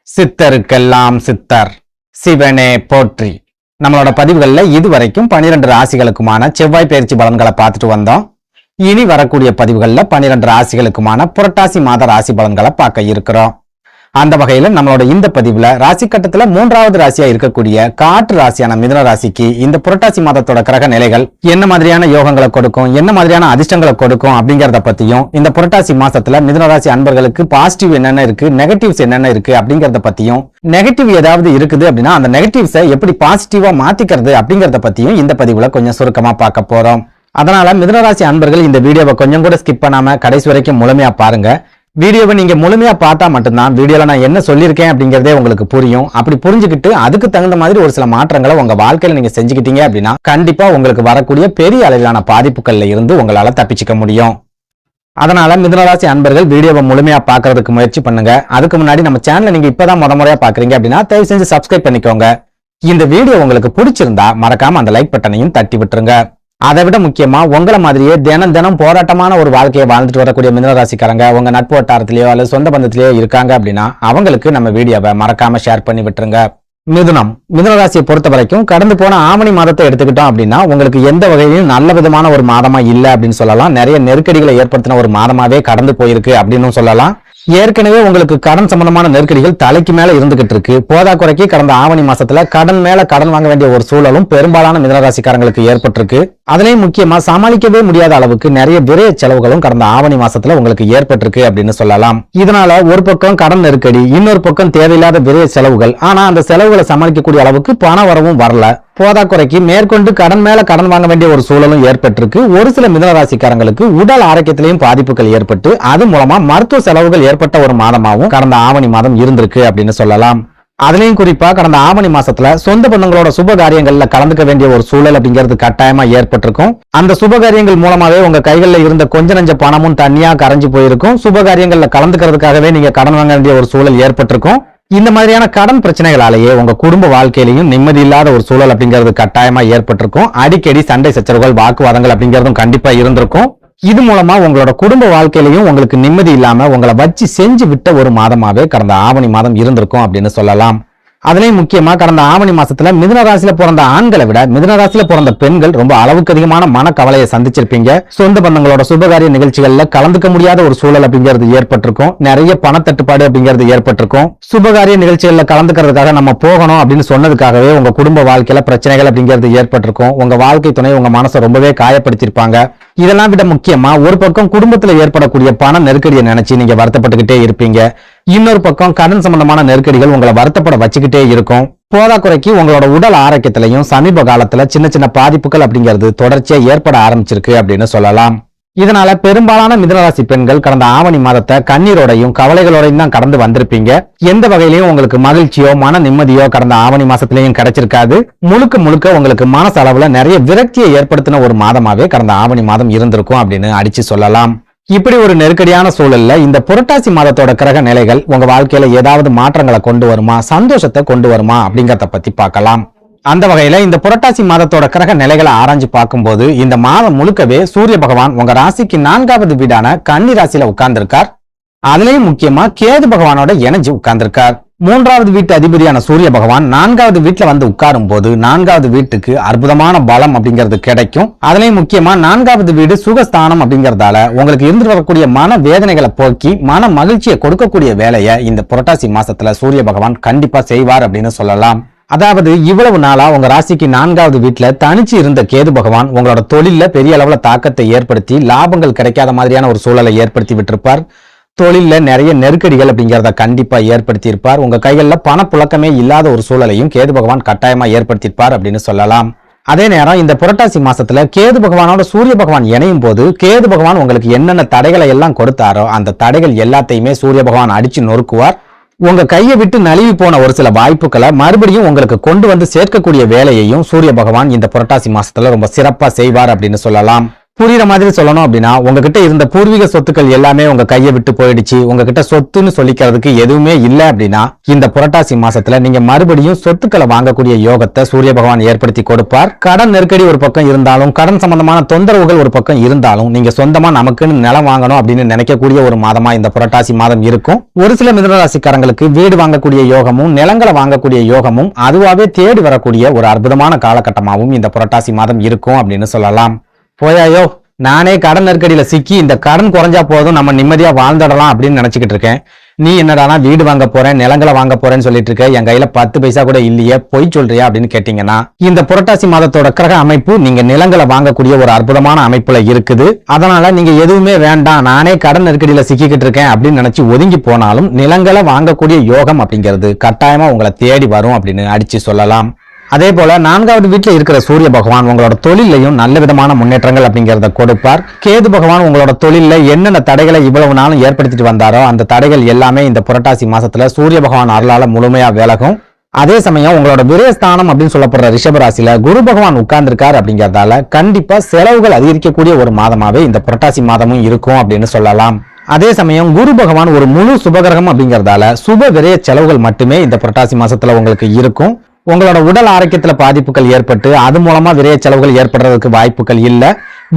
சித்தருக்கெல்லாம் சித்தர் சிவனே போற்றி. நம்மளோட பதிவுகள்ல இதுவரைக்கும் 12 ராசிகளுக்குமான செவ்வாய் பயிற்சி பலன்களை பார்த்துட்டு வந்தோம். இனி வரக்கூடிய பதிவுகள்ல 12 ராசிகளுக்குமான புரட்டாசி மாத ராசி பலன்களை பார்க்க இருக்கிறோம். அந்த வகையில நம்மளோட இந்த பதிவுல ராசி கட்டத்துல 3வது ராசியா இருக்கக்கூடிய காற்று ராசியான மிதுன ராசிக்கு இந்த புரட்டாசி மாதத்தோட கிரக நிலைகள் என்ன மாதிரியான யோகங்களை கொடுக்கும், என்ன மாதிரியான அதிர்ஷ்டங்களை கொடுக்கும் அப்படிங்கறத பத்தியும், இந்த புரட்டாசி மாசத்துல மிதுன ராசி அன்பர்களுக்கு பாசிட்டிவ் என்னென்ன இருக்கு, நெகட்டிவ்ஸ் என்னென்ன இருக்கு அப்படிங்கறத பத்தியும், நெகட்டிவ் ஏதாவது இருக்குது அப்படின்னா அந்த நெகட்டிவ்ஸை எப்படி பாசிட்டிவா மாத்திக்கிறது அப்படிங்கறத பத்தியும் இந்த பதிவுல கொஞ்சம் சுருக்கமா பார்க்க போறோம். அதனால மிதுனராசி அன்பர்கள் இந்த வீடியோவை கொஞ்சம் கூட ஸ்கிப் பண்ணாம கடைசி வரைக்கும் முழுமையா பாருங்க. வீடியோவை நீங்க முழுமையா பார்த்தா மட்டும்தான் வீடியோல நான் என்ன சொல்லியிருக்கேன் அப்படிங்கறதே உங்களுக்கு புரியும். அப்படி புரிஞ்சுக்கிட்டு அதுக்கு தகுந்த மாதிரி ஒரு சில மாற்றங்களை உங்க வாழ்க்கையில நீங்க செஞ்சுக்கிட்டீங்க அப்படின்னா கண்டிப்பா உங்களுக்கு வரக்கூடிய பெரிய அளவிலான பாதிப்புகள்ல இருந்து உங்களால தப்பிச்சுக்க முடியும். அதனால மிதுனராசி அன்பர்கள் வீடியோவை முழுமையா பாக்குறதுக்கு முயற்சி பண்ணுங்க. அதுக்கு முன்னாடி நம்ம சேனலை நீங்க இப்பதான் முறையா பாக்குறீங்க அப்படின்னா தயவு செஞ்சு சப்ஸ்கிரைப் பண்ணிக்கோங்க. இந்த வீடியோ உங்களுக்கு பிடிச்சிருந்தா மறக்காம அந்த லைக் பட்டனையும் தட்டி விட்டுருங்க. அதை விட முக்கியமா உங்களை மாதிரியே தினம் போராட்டமான ஒரு வாழ்க்கையை வாழ்ந்துட்டு வரக்கூடிய மிதுனராசிக்காரங்க உங்க நட்பு வட்டாரத்திலேயோ அல்லது சொந்த பந்தத்திலேயோ இருக்காங்க அப்படின்னா அவங்களுக்கு நம்ம வீடியோவை மறக்காம ஷேர் பண்ணி விட்டுருங்க. மிதுனராசியை பொறுத்த வரைக்கும் கடந்து போன ஆவணி மாதத்தை எடுத்துக்கிட்டோம் அப்படின்னா உங்களுக்கு எந்த வகையிலும் நல்ல விதமான ஒரு மாதமா இல்ல அப்படின்னு சொல்லலாம். நிறைய நெருக்கடிகளை ஏற்படுத்தின ஒரு மாதமாவே கடந்து போயிருக்கு அப்படின்னு சொல்லலாம். ஏற்கனவே உங்களுக்கு கடன் சம்பந்தமான நெருக்கடிகள் தலைக்கு மேல இருந்துகிட்டு இருக்கு. போதாக்குறைக்கு கடந்த ஆவணி மாசத்துல கடன் மேல கடன் வாங்க வேண்டிய ஒரு சூழலும் பெரும்பாலான மிதுனராசிக்காரங்களுக்கு ஏற்பட்டிருக்கு. அதுலயும் முக்கியமா சமாளிக்கவே முடியாத அளவுக்கு நிறைய விரைய செலவுகளும் கடந்த ஆவணி மாசத்துல உங்களுக்கு ஏற்பட்டிருக்கு அப்படின்னு சொல்லலாம். இதனால ஒரு பக்கம் கடன் நெருக்கடி, இன்னொரு பக்கம் தேவையில்லாத விரைய செலவுகள். ஆனா அந்த செலவுகளை சமாளிக்கக்கூடிய அளவுக்கு பண வரவும் வரல. போதாக்குறைக்கு மேற்கொண்டு கடன் மேல கடன் வாங்க வேண்டிய ஒரு சூழலும் ஏற்பட்டிருக்கு. ஒரு சில மிதுனராசிக்காரங்களுக்கு உடல் ஆரோக்கியத்திலையும் பாதிப்புகள் ஏற்பட்டு அது மூலமா மருத்துவ செலவுகள் ஏற்பட்ட ஒரு மாதமாகவும் கடந்த ஆவணி மாதம் இருந்திருக்கு அப்படின்னு சொல்லலாம். அதுலயும் குறிப்பா கடந்த ஆவணி மாசத்துல சொந்த பந்தங்களோட சுப காரியங்கள்ல கலந்துக்க வேண்டிய ஒரு சூழல் அப்படிங்கிறது கட்டாயமா ஏற்பட்டிருக்கும். அந்த சுப காரியங்கள் மூலமாவே உங்க கைகள்ல இருந்த கொஞ்ச நஞ்ச பணமும் தனியா கரைஞ்சு போயிருக்கும். சுப காரியங்கள்ல கலந்துக்கிறதுக்காகவே நீங்க கடன் வாங்க வேண்டிய ஒரு சூழல் ஏற்பட்டிருக்கும். இந்த மாதிரியான கடன் பிரச்சனைகளாலேயே உங்க குடும்ப வாழ்க்கையிலையும் நிம்மதி இல்லாத ஒரு சூழல் அப்படிங்கிறது கட்டாயமா ஏற்பட்டிருக்கும். அடிக்கடி சண்டை சச்சரவுகள், வாக்குவாதங்கள் அப்படிங்கிறதும் கண்டிப்பா இருந்திருக்கும். இது மூலமா உங்களோட குடும்ப வாழ்க்கையிலையும் உங்களுக்கு நிம்மதி இல்லாம உங்களை வச்சு செஞ்சு விட்ட ஒரு மாதமாவே கடந்த ஆவணி மாதம் இருந்திருக்கும் அப்படின்னு சொல்லலாம். அதுலயும் முக்கியமா கடந்த ஆவணி மாசத்துல மிதுன ராசியில பிறந்த ஆண்களை விட மிதுன ராசியில பிறந்த பெண்கள் ரொம்ப அளவுக்கு அதிகமான மனக்கவலையை சந்திச்சிருப்பீங்க. சொந்த பந்தங்களோட சுபகாரிய நிகழ்ச்சிகள்ல கலந்துக்க முடியாத ஒரு சூழல் அப்படிங்கிறது ஏற்பட்டிருக்கும். நிறைய பணத்தட்டுப்பாடு அப்படிங்கிறது ஏற்பட்டிருக்கும். சுபகாரிய நிகழ்ச்சிகள்ல கலந்துக்கிறதுக்காக நம்ம போகணும் அப்படின்னு சொன்னதுக்காகவே உங்க குடும்ப வாழ்க்கையில பிரச்சனைகள் அப்படிங்கிறது ஏற்பட்டிருக்கும். உங்க வாழ்க்கை துணை உங்க மனசை ரொம்பவே காயப்படுத்திருப்பாங்க. இதெல்லாம் விட முக்கியமா ஒரு பக்கம் குடும்பத்துல ஏற்படக்கூடிய பண நெருக்கடியை நினைச்சு நீங்க வருத்தப்பட்டுக்கிட்டே இருப்பீங்க. இன்னொரு பக்கம் கடன் சம்பந்தமான நெருக்கடிகள் உங்களை வருத்தப்பட வச்சுக்கிட்டே இருக்கும். போதாக்குறைக்கு உங்களோட உடல் ஆரோக்கியத்திலையும் சமீப காலத்துல சின்ன சின்ன பாதிப்புகள் அப்படிங்கிறது தொடர்ச்சியா ஏற்பட ஆரம்பிச்சிருக்கு அப்படின்னு சொல்லலாம். இதனால பெரும்பாலான மிதுனராசி பெண்கள் கடந்த ஆவணி மாதத்தை கண்ணீரோடையும் கவலைகளோடையும் தான் கடந்து வந்திருப்பீங்க. எந்த வகையிலையும் உங்களுக்கு மகிழ்ச்சியோ மன நிம்மதியோ கடந்த ஆவணி மாசத்திலையும் கிடைச்சிருக்காது. முழுக்க உங்களுக்கு மனசு அளவுல நிறைய விரக்தியை ஏற்படுத்தின ஒரு மாதமாவே கடந்த ஆவணி மாதம் இருந்திருக்கும் அப்படின்னு அடிச்சு சொல்லலாம். இப்படி ஒரு நெருக்கடியான சூழல்ல இந்த புரட்டாசி மாதத்தோட கிரக நிலைகள் உங்க வாழ்க்கையில ஏதாவது மாற்றங்களை கொண்டு வருமா, சந்தோஷத்தை கொண்டு வருமா அப்படிங்கறத பத்தி பார்க்கலாம். அந்த வகையில இந்த புரட்டாசி மாதத்தோட கிரக நிலைகளை ஆராய்ஞ்சு பார்க்கும்போது இந்த மாதம் முழுக்கவே சூரிய பகவான் உங்க ராசிக்கு 4வது வீடான கன்னி ராசியில உட்கார்ந்திருக்கார். அதுலயும் முக்கியமா கேது பகவானோட இணைஞ்சு உட்கார்ந்திருக்கார். 3வது வீட்டு அதிபதியான சூரிய பகவான் 4வது வீட்டுல வந்து உட்காரும் போது 4வது வீட்டுக்கு அற்புதமான பலம் அப்படிங்கிறது கிடைக்கும். அதுலயும் முக்கியமா 4வது வீடு சுகஸ்தானம் அப்படிங்கறதால உங்களுக்கு இருந்து வரக்கூடிய மன வேதனைகளை போக்கி மன மகிழ்ச்சியை கொடுக்கக்கூடிய வேலையை இந்த புரட்டாசி மாசத்துல சூரிய பகவான் கண்டிப்பா செய்வார் அப்படின்னு சொல்லலாம். அதாவது இவ்வளவு நாளா உங்க ராசிக்கு 4வது வீட்டுல தனிச்சு இருந்த கேது பகவான் உங்களோட தொழில பெரிய அளவுல தாக்கத்தை ஏற்படுத்தி லாபங்கள் கிடைக்காத மாதிரியான ஒரு சூழலை ஏற்படுத்தி விட்டிருப்பார். தொழில நிறைய நெருக்கடிகள் அப்படிங்கிறத கண்டிப்பா ஏற்படுத்தி இருப்பார். உங்க கைகள்ல பணப்புழக்கமே இல்லாத ஒரு சூழலையும் கேது பகவான் கட்டாயமா ஏற்படுத்தியிருப்பார் அப்படின்னு சொல்லலாம். அதே நேரம் இந்த புரட்டாசி மாசத்துல கேது பகவானோட சூரிய பகவான் இணையும் போது கேது பகவான் உங்களுக்கு என்னென்ன தடைகளை எல்லாம் கொடுத்தாரோ அந்த தடைகள் எல்லாத்தையுமே சூரிய பகவான் அடிச்சு நொறுக்குவார். உங்க கையை விட்டு நழுவி போன ஒரு சில வாய்ப்புகளை மறுபடியும் உங்களுக்கு கொண்டு வந்து சேர்க்கக்கூடிய வேலையையும் சூரிய பகவான் இந்த புரட்டாசி மாசத்துல ரொம்ப சிறப்பா செய்வார் அப்படின்னு சொல்லலாம். புரியுற மாதிரி சொல்லணும் அப்படின்னா, உங்ககிட்ட இருந்த பூர்வீக சொத்துக்கள் எல்லாமே உங்க கையை விட்டு போயிடுச்சு, உங்ககிட்ட சொத்துன்னு சொல்லிக்கிறதுக்கு எதுவுமே இல்ல அப்படின்னா, இந்த புரட்டாசி மாசத்துல நீங்க மறுபடியும் சொத்துக்களை வாங்கக்கூடிய யோகத்தை சூரிய பகவான் ஏற்படுத்தி கொடுப்பார். கடன் நெருக்கடி ஒரு பக்கம் இருந்தாலும், கடன் சம்பந்தமான தொந்தரவுகள் ஒரு பக்கம் இருந்தாலும், நீங்க சொந்தமா நமக்குன்னு நிலம் வாங்கணும் அப்படின்னு நினைக்கக்கூடிய ஒரு மாதமா இந்த புரட்டாசி மாதம் இருக்கும். ஒரு சில மிதுன ராசிக்காரங்களுக்கு வீடு வாங்கக்கூடிய யோகமும், நிலங்களை வாங்கக்கூடிய யோகமும் அதுவாவே தேடி வரக்கூடிய ஒரு அற்புதமான காலகட்டமாகவும் இந்த புரட்டாசி மாதம் இருக்கும் அப்படின்னு சொல்லலாம். போயாயோ, நானே கடன் நெருக்கடியில சிக்கி இந்த கடன் குறைஞ்சா போதும், நம்ம நிம்மதியா வாழ்ந்துடலாம் அப்படின்னு நினைச்சுக்கிட்டு இருக்கேன். நீ என்னடானா வீடு வாங்க போறேன், நிலங்களை வாங்க போறேன்னு சொல்லிட்டு இருக்க, என் கையில 10 பைசா கூட இல்லையே, பொய் சொல்றியா அப்படின்னு கேட்டீங்கன்னா, இந்த புரட்டாசி மாதத்தோட கிரக அமைப்பு நீங்க நிலங்களை வாங்கக்கூடிய ஒரு அற்புதமான அமைப்புல இருக்குது. அதனால நீங்க எதுவுமே வேண்டாம், நானே கடன் நெருக்கடியில சிக்கிக்கிட்டு இருக்கேன் அப்படின்னு நினைச்சு ஒதுங்கி போனாலும், நிலங்களை வாங்கக்கூடிய யோகம் அப்படிங்கிறது கட்டாயமா உங்களை தேடி வரும் அப்படின்னு அடிச்சு சொல்லலாம். அதே போல 4வது வீட்டுல இருக்கிற சூரிய பகவான் உங்களோட தொழிலையும் நல்ல விதமான முன்னேற்றங்கள் அப்படிங்கறத கொடுப்பார். கேது பகவான் உங்களோட தொழில என்னென்ன தடைகளை இவ்வளவு நாளும் ஏற்படுத்திட்டு வந்தாரோ அந்த தடைகள் எல்லாமே இந்த புரட்டாசி மாசத்துல சூரிய பகவான் அருளால முழுமையா விலகும். அதே சமயம் உங்களோட விரயஸ்தானம் அப்படின்னு சொல்லப்படுற ரிஷபராசியில குரு பகவான் உட்கார்ந்திருக்கார் அப்படிங்கறதால கண்டிப்பா செலவுகள் அதிகரிக்கக்கூடிய ஒரு மாதமாவே இந்த புரட்டாசி மாதமும் இருக்கும் அப்படின்னு சொல்லலாம். அதே சமயம் குரு பகவான் ஒரு முழு சுபகிரகம் அப்படிங்கறதால சுப விரய செலவுகள் மட்டுமே இந்த புரட்டாசி மாசத்துல உங்களுக்கு இருக்கும். உங்களோட உடல் ஆரோக்கியத்துல பாதிப்புகள் ஏற்பட்டு அது மூலமா விரைய செலவுகள் ஏற்படுறதுக்கு வாய்ப்புகள் இல்ல.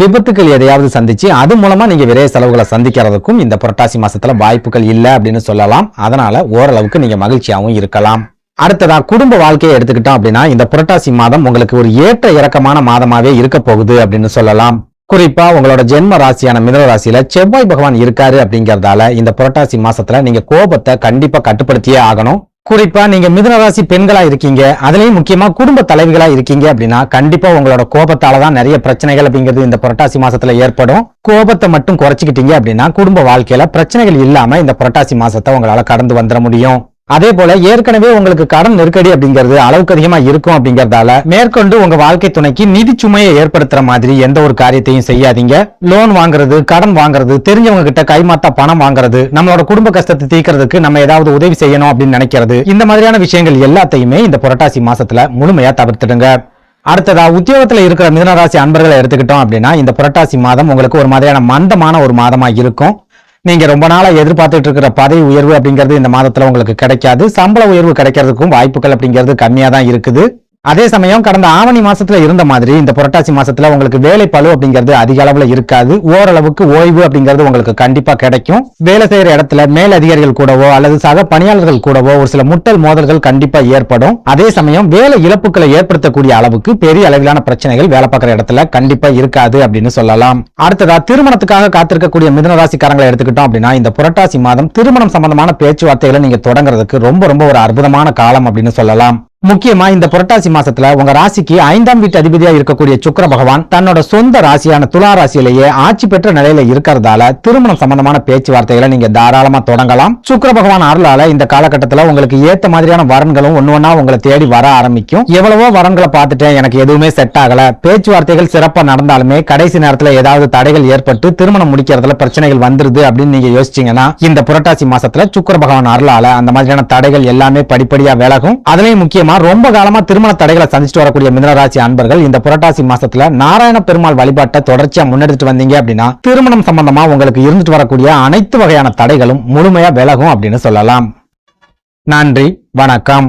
விபத்துக்கள் எதையாவது சந்திச்சு அது மூலமா நீங்க விரைய செலவுகளை சந்திக்கிறதுக்கும் இந்த புரட்டாசி மாசத்துல வாய்ப்புகள் இல்ல அப்படின்னு சொல்லலாம். அதனால ஓரளவுக்கு நீங்க மகிழ்ச்சியாகவும் இருக்கலாம். அடுத்ததா குடும்ப வாழ்க்கையை எடுத்துக்கிட்டோம் அப்படின்னா, இந்த புரட்டாசி மாதம் உங்களுக்கு ஒரு ஏற்ற இறக்கமான மாதமாவே இருக்க போகுது அப்படின்னு சொல்லலாம். குறிப்பா உங்களோட ஜென்ம ராசியான மிதுன ராசியில செவ்வாய் பகவான் இருக்காரு அப்படிங்கறதால இந்த புரட்டாசி மாசத்துல நீங்க கோபத்தை கண்டிப்பா கட்டுப்படுத்தியே ஆகணும். குறிப்பா நீங்க மிதுன ராசி பெண்களா இருக்கீங்க, அதுலயும் முக்கியமா குடும்ப தலைவிகளா இருக்கீங்க அப்படின்னா கண்டிப்பா உங்களோட கோபத்தாலதான் நிறைய பிரச்சனைகள் அப்படிங்கிறது இந்த புரட்டாசி மாசத்துல ஏற்படும். கோபத்தை மட்டும் குறைச்சிக்கிட்டீங்க அப்படின்னா குடும்ப வாழ்க்கையில பிரச்சனைகள் இல்லாம இந்த புரட்டாசி மாசத்தை உங்களால கடந்து வந்துட முடியும். அதே போல ஏற்கனவே உங்களுக்கு கடன் நெருக்கடி அப்படிங்கிறது அளவுக்கு அதிகமா இருக்கும் அப்படிங்கறதால மேற்கொண்டு உங்க வாழ்க்கை துணைக்கு நிதி சுமையை ஏற்படுத்துற மாதிரி எந்த ஒரு காரியத்தையும் செய்யாதீங்க. லோன் வாங்குறது, கடன் வாங்குறது, தெரிஞ்சவங்க கிட்ட கைமாத்தா பணம் வாங்குறது, நம்மளோட குடும்ப கஷ்டத்தை தீர்க்கிறதுக்கு நம்ம ஏதாவது உதவி செய்யணும் அப்படின்னு நினைக்கிறது, இந்த மாதிரியான விஷயங்கள் எல்லாத்தையுமே இந்த புரட்டாசி மாசத்துல முழுமையா தவிர்த்துடுங்க. அடுத்ததா உத்தியோகத்துல இருக்கிற மிதுனராசி அன்பர்களை எடுத்துக்கிட்டோம் அப்படின்னா, இந்த புரட்டாசி மாதம் உங்களுக்கு ஒரு மாதிரியான மந்தமான ஒரு மாதமா இருக்கும். நீங்க ரொம்ப நாளா எதிர்பார்த்துட்டு இருக்கிற பதவி உயர்வு அப்படிங்கிறது இந்த மாதத்துல உங்களுக்கு கிடைக்காது. சம்பள உயர்வு கிடைக்கிறதுக்கும் வாய்ப்புகள் அப்படிங்கிறது கம்மியா தான் இருக்குது. அதே சமயம் கடந்த ஆவணி மாசத்துல இருந்த மாதிரி இந்த புரட்டாசி மாசத்துல உங்களுக்கு வேலை பளு அப்படிங்கிறது அதிக அளவுல இருக்காது. ஓரளவுக்கு ஓய்வு அப்படிங்கிறது உங்களுக்கு கண்டிப்பா கிடைக்கும். வேலை செய்யற இடத்துல மேல் அதிகாரிகள் கூடவோ அல்லது சக பணியாளர்கள் கூடவோ ஒரு சில முட்டல் மோதல்கள் கண்டிப்பா ஏற்படும். அதே சமயம் வேலை இழப்புகளை ஏற்படுத்தக்கூடிய அளவுக்கு பெரிய அளவிலான பிரச்சனைகள் வேலை பார்க்குற இடத்துல கண்டிப்பா இருக்காது அப்படின்னு சொல்லலாம். அடுத்ததா திருமணத்துக்காக காத்திருக்கக்கூடிய மிதுன ராசிக்காரங்களை எடுத்துக்கிட்டோம் அப்படின்னா, இந்த புரட்டாசி மாதம் திருமணம் சம்பந்தமான பேச்சுவார்த்தைகளை நீங்க தொடங்குறதுக்கு ரொம்ப ஒரு அற்புதமான காலம் அப்படின்னு சொல்லலாம். முக்கியமா இந்த புரட்டாசி மாசத்துல உங்க ராசிக்கு 5ஆம் வீட்டு அதிபதியா இருக்கக்கூடிய சுக்கிர பகவான் தன்னோட சொந்த ராசியான துலா ராசியிலேயே ஆட்சி பெற்ற நிலையில இருக்கிறதால திருமணம் சம்பந்தமான பேச்சுவார்த்தைகளை நீங்க தாராளமா தொடங்கலாம். சுக்கிர பகவான் அருளால இந்த காலகட்டத்துல உங்களுக்கு ஏத்த மாதிரியான வரன்களும் ஒன்னொன்னா உங்களை தேடி வர ஆரம்பிக்கும். எவ்வளவோ வரன்களை பார்த்துட்டேன், எனக்கு எதுவுமே செட் ஆகல, பேச்சுவார்த்தைகள் சிறப்பா நடந்தாலுமே கடைசி நேரத்துல ஏதாவது தடைகள் ஏற்பட்டு திருமணம் முடிக்கிறதுல பிரச்சனைகள் வந்துருது அப்படின்னு நீங்க யோசிச்சீங்கன்னா, இந்த புரட்டாசி மாசத்துல சுக்கிர பகவான் அருளால அந்த மாதிரியான தடைகள் எல்லாமே படிப்படியா விலகும். அதுலயும் முக்கியமா ரொம்ப காலமா திருமண தடைகளை சந்திச்சுட்டு வரக்கூடிய மிதுன ராசி அன்பர்கள் இந்த புரட்டாசி மாசத்துல நாராயண பெருமாள் வழிபாட்டை தொடர்ச்சியா முன்னெடுத்துட்டு வந்தீங்க அப்படின்னா திருமணம் சம்பந்தமா உங்களுக்கு இருந்துட்டு வரக்கூடிய அனைத்து வகையான தடைகளும் முழுமையா விலகும் அப்படின்னு சொல்லலாம். நன்றி, வணக்கம்.